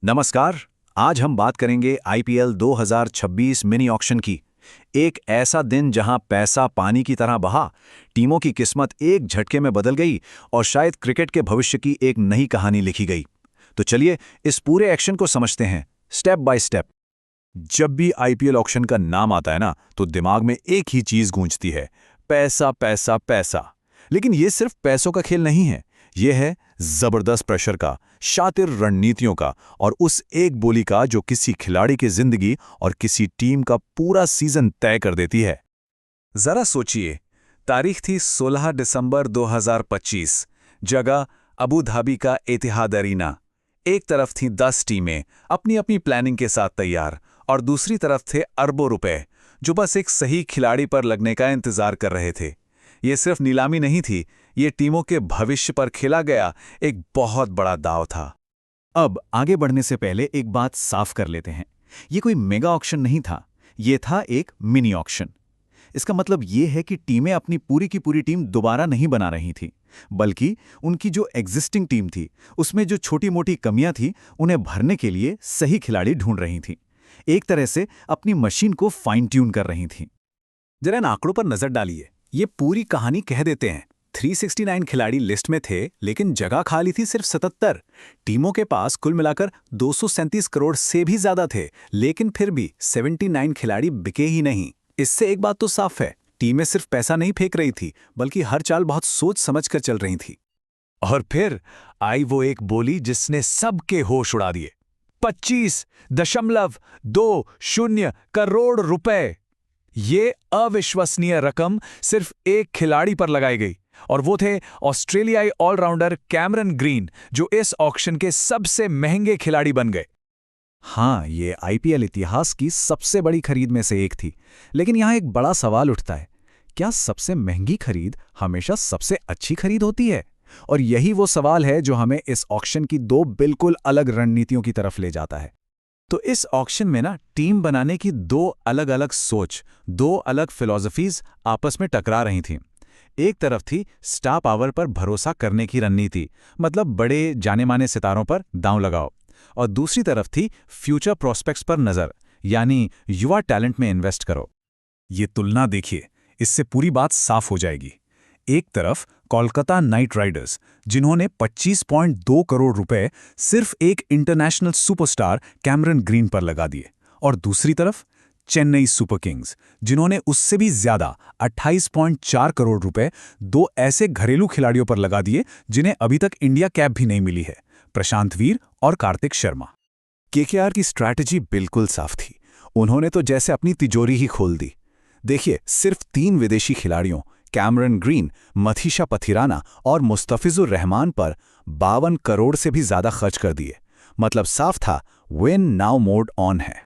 नमस्कार। आज हम बात करेंगे आईपीएल 2026 मिनी ऑक्शन की। एक ऐसा दिन जहां पैसा पानी की तरह बहा, टीमों की किस्मत एक झटके में बदल गई और शायद क्रिकेट के भविष्य की एक नई कहानी लिखी गई। तो चलिए इस पूरे एक्शन को समझते हैं स्टेप बाय स्टेप। जब भी आईपीएल ऑक्शन का नाम आता है ना, तो दिमाग में एक ही चीज गूंजती है, पैसा पैसा पैसा। लेकिन ये सिर्फ पैसों का खेल नहीं है, ये है जबरदस्त प्रेशर का, शातिर रणनीतियों का और उस एक बोली का जो किसी खिलाड़ी की जिंदगी और किसी टीम का पूरा सीजन तय कर देती है। जरा सोचिए, तारीख थी 16 दिसंबर 2025, जगह अबू धाबी का एतिहाद अरीना। एक तरफ थी 10 टीमें अपनी अपनी प्लानिंग के साथ तैयार, और दूसरी तरफ थे अरबों रुपए जो बस एक सही खिलाड़ी पर लगने का इंतजार कर रहे थे। ये सिर्फ नीलामी नहीं थी, ये टीमों के भविष्य पर खेला गया एक बहुत बड़ा दांव था। अब आगे बढ़ने से पहले एक बात साफ कर लेते हैं। ये कोई मेगा ऑक्शन नहीं था, ये था एक मिनी ऑक्शन। इसका मतलब ये है कि टीमें अपनी पूरी की पूरी टीम दोबारा नहीं बना रही थी, बल्कि उनकी जो एग्जिस्टिंग टीम थी उसमें जो छोटी-मोटी कमियां थी उन्हें भरने के लिए सही खिलाड़ी ढूंढ रही थी। एक तरह से अपनी मशीन को फाइन ट्यून कर रही थी। जरा इन आंकड़ों पर नजर डालिए, ये पूरी कहानी कह देते हैं। 369 खिलाड़ी लिस्ट में थे, लेकिन जगह खाली थी सिर्फ 77। टीमों के पास कुल मिलाकर 237 करोड़ से भी ज्यादा थे, लेकिन फिर भी 79 खिलाड़ी बिके ही नहीं। इससे एक बात तो साफ है, टीमें सिर्फ पैसा नहीं फेंक रही थी, बल्कि हर चाल बहुत सोच समझ कर चल रही थी। और फिर आई वो एक बोली जिसने सबके होश उड़ा दिए। 25.20 करोड़ रुपए। ये अविश्वसनीय रकम सिर्फ एक खिलाड़ी पर लगाई गई, और वो थे ऑस्ट्रेलियाई ऑलराउंडर कैमरन ग्रीन, जो इस ऑक्शन के सबसे महंगे खिलाड़ी बन गए। हाँ, ये आईपीएल इतिहास की सबसे बड़ी खरीद में से एक थी। लेकिन यहाँ एक बड़ा सवाल उठता है, क्या सबसे महंगी खरीद हमेशा सबसे अच्छी खरीद होती है? और यही वो सवाल है जो हमें इस ऑक्शन की दो बिल्कुल अलग रणनीतियों की तरफ ले जाता है। तो इस ऑक्शन में ना, टीम बनाने की दो अलग अलग सोच, दो अलग फिलॉसफीज आपस में टकरा रही थीं। एक तरफ थी स्टार पावर पर भरोसा करने की रणनीति, मतलब बड़े जाने माने सितारों पर दांव लगाओ, और दूसरी तरफ थी फ्यूचर प्रोस्पेक्ट्स पर नजर, यानी युवा टैलेंट में इन्वेस्ट करो। ये तुलना देखिए, इससे पूरी बात साफ हो जाएगी। एक तरफ कोलकाता नाइट राइडर्स, जिन्होंने 25.2 करोड़ रुपए सिर्फ एक इंटरनेशनल सुपरस्टार कैमरन ग्रीन पर लगा दिए, और दूसरी तरफ चेन्नई सुपर किंग्स, जिन्होंने उससे भी ज्यादा 28.4 करोड़ रुपए दो ऐसे घरेलू खिलाड़ियों पर लगा दिए जिन्हें अभी तक इंडिया कैप भी नहीं मिली है, प्रशांत वीर और कार्तिक शर्मा। केकेआर की स्ट्रैटेजी बिल्कुल साफ थी। उन्होंने तो जैसे अपनी तिजोरी ही खोल दी। देखिए, सिर्फ 3 विदेशी खिलाड़ियों कैमरन ग्रीन, मथीशा पथिराना और मुस्तफिजुर रहमान पर 52 करोड़ से भी ज्यादा खर्च कर दिए। मतलब साफ था, विन नाउ मोड ऑन है।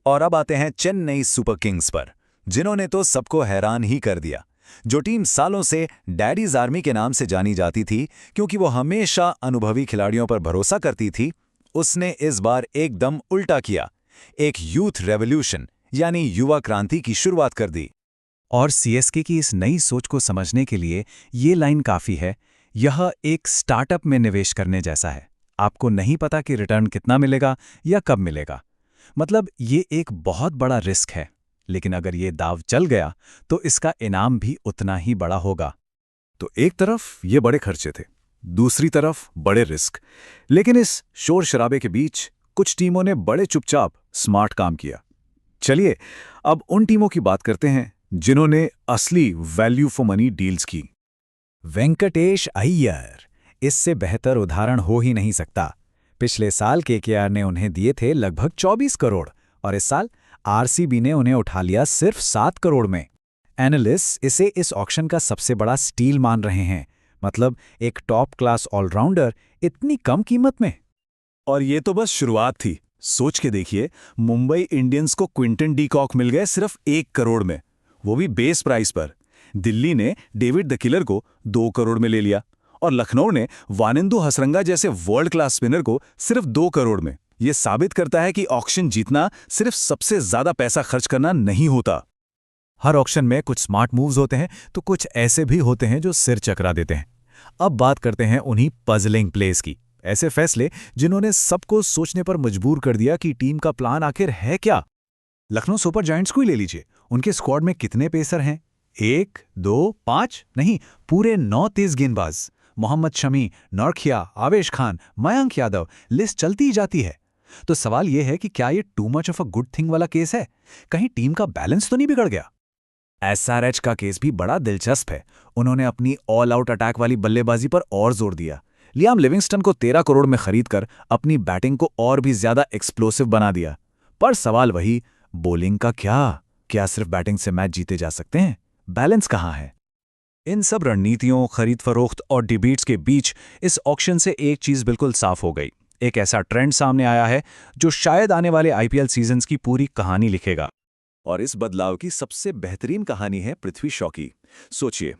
और अब आते हैं चेन्नई सुपर किंग्स पर, जिन्होंने तो सबको हैरान ही कर दिया। जो टीम सालों से डैडीज आर्मी के नाम से जानी जाती थी, क्योंकि वो हमेशा अनुभवी खिलाड़ियों पर भरोसा करती थी, उसने इस बार एकदम उल्टा किया। एक यूथ रेवोल्यूशन यानी युवा क्रांति की शुरुआत कर दी। और सीएसके की इस नई सोच को समझने के लिए ये लाइन काफी है, यह एक स्टार्टअप में निवेश करने जैसा है। आपको नहीं पता कि रिटर्न कितना मिलेगा या कब मिलेगा। मतलब ये एक बहुत बड़ा रिस्क है, लेकिन अगर ये दाव चल गया तो इसका इनाम भी उतना ही बड़ा होगा। तो एक तरफ ये बड़े खर्चे थे, दूसरी तरफ बड़े रिस्क। लेकिन इस शोर शराबे के बीच कुछ टीमों ने बड़े चुपचाप स्मार्ट काम किया। चलिए अब उन टीमों की बात करते हैं जिन्होंने असली वैल्यू फॉर मनी डील्स की। वेंकटेश अय्यर, इससे बेहतर उदाहरण हो ही नहीं सकता। पिछले साल केकेआर ने उन्हें दिए थे लगभग 24 करोड़, और इस साल आरसीबी ने उन्हें उठा लिया सिर्फ 7 करोड़ में। एनालिस्ट इसे इस ऑक्शन का सबसे बड़ा स्टील मान रहे हैं। मतलब एक टॉप क्लास ऑलराउंडर इतनी कम कीमत में। और ये तो बस शुरुआत थी। सोच के देखिए, मुंबई इंडियंस को क्विंटन डी कॉक मिल गए सिर्फ 1 करोड़ में, वो भी बेस प्राइस पर। दिल्ली ने डेविड द किलर को 2 करोड़ में ले लिया, और लखनऊ ने वानिंदु हसरंगा जैसे वर्ल्ड क्लास स्पिनर को सिर्फ 2 करोड़ में। यह साबित करता है कि ऑक्शन जीतना सिर्फ सबसे ज्यादा पैसा खर्च करना नहीं होता। हर ऑक्शन में कुछ स्मार्ट मूव्स होते हैं, तो कुछ ऐसे भी होते हैं जो सिर चकरा देते हैं। अब बात करते हैं उन्हीं पजलिंग प्लेस की। ऐसे फैसले जिन्होंने सबको सोचने पर मजबूर कर दिया कि टीम का प्लान आखिर है क्या। लखनऊ सुपर जायंट्स को ही ले लीजिए। उनके स्क्वाड में कितने पेसर हैं? 1, 2, 5 नहीं, पूरे 9 तेज गेंदबाज। मोहम्मद शमी, नौरखिया, आवेश खान, मयंक यादव, लिस्ट चलती ही जाती है। तो सवाल यह है कि क्या ये too much of a good thing वाला केस है? कहीं टीम का बैलेंस तो नहीं बिगड़ गया? एसआरएच का केस भी बड़ा दिलचस्प है। उन्होंने अपनी ऑल आउट अटैक वाली बल्लेबाजी पर और जोर दिया। लियाम लिविंगस्टन को 13 करोड़ में खरीदकर अपनी बैटिंग को और भी ज्यादा एक्सप्लोसिव बना दिया। पर सवाल वही, बॉलिंग का क्या सिर्फ बैटिंग से मैच जीते जा सकते हैं? बैलेंस कहाँ है? इन सब रणनीतियों, खरीद फरोख्त और डिबेट्स के बीच इस ऑक्शन से एक चीज बिल्कुल साफ हो गई। एक ऐसा ट्रेंड सामने आया है जो शायद आने वाले आईपीएल सीजन्स की पूरी कहानी लिखेगा। और इस बदलाव की सबसे बेहतरीन कहानी है पृथ्वी शॉ की। सोचिए,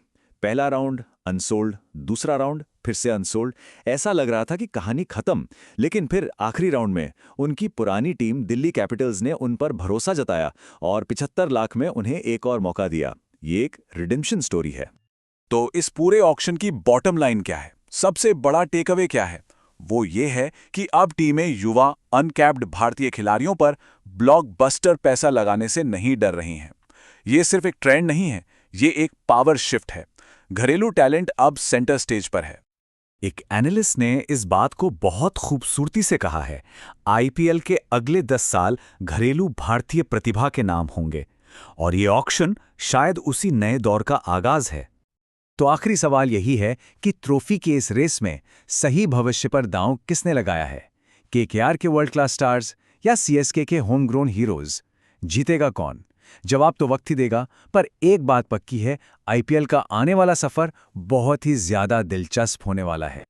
पहला राउंड अनसोल्ड, दूसरा राउंड फिर से अनसोल्ड। ऐसा लग रहा था कि कहानी खत्म, लेकिन फिर आखिरी राउंड में उनकी पुरानी टीम दिल्ली कैपिटल्स ने उन पर भरोसा जताया और 75 लाख में उन्हें एक और मौका दिया। ये एक रिडेम्पशन स्टोरी है। तो इस पूरे ऑक्शन की बॉटम लाइन क्या है? सबसे बड़ा टेकअवे क्या है? वो ये है कि अब टीमें युवा अनकैप्ड भारतीय खिलाड़ियों पर ब्लॉकबस्टर पैसा लगाने से नहीं डर रही हैं। ये सिर्फ एक ट्रेंड नहीं है, ये एक पावर शिफ्ट है। घरेलू टैलेंट अब सेंटर स्टेज पर है। एक एनालिस्ट ने इस बात को बहुत खूबसूरती से कहा है, आईपीएल के अगले 10 साल घरेलू भारतीय प्रतिभा के नाम होंगे। और ये ऑक्शन शायद उसी नए दौर का आगाज है। तो आखिरी सवाल यही है कि ट्रॉफी के इस रेस में सही भविष्य पर दांव किसने लगाया है? केकेआर के वर्ल्ड क्लास स्टार्स या सीएसके के होम ग्रोन हीरोज? जीतेगा कौन? जवाब तो वक्त ही देगा, पर एक बात पक्की है, आईपीएल का आने वाला सफर बहुत ही ज्यादा दिलचस्प होने वाला है।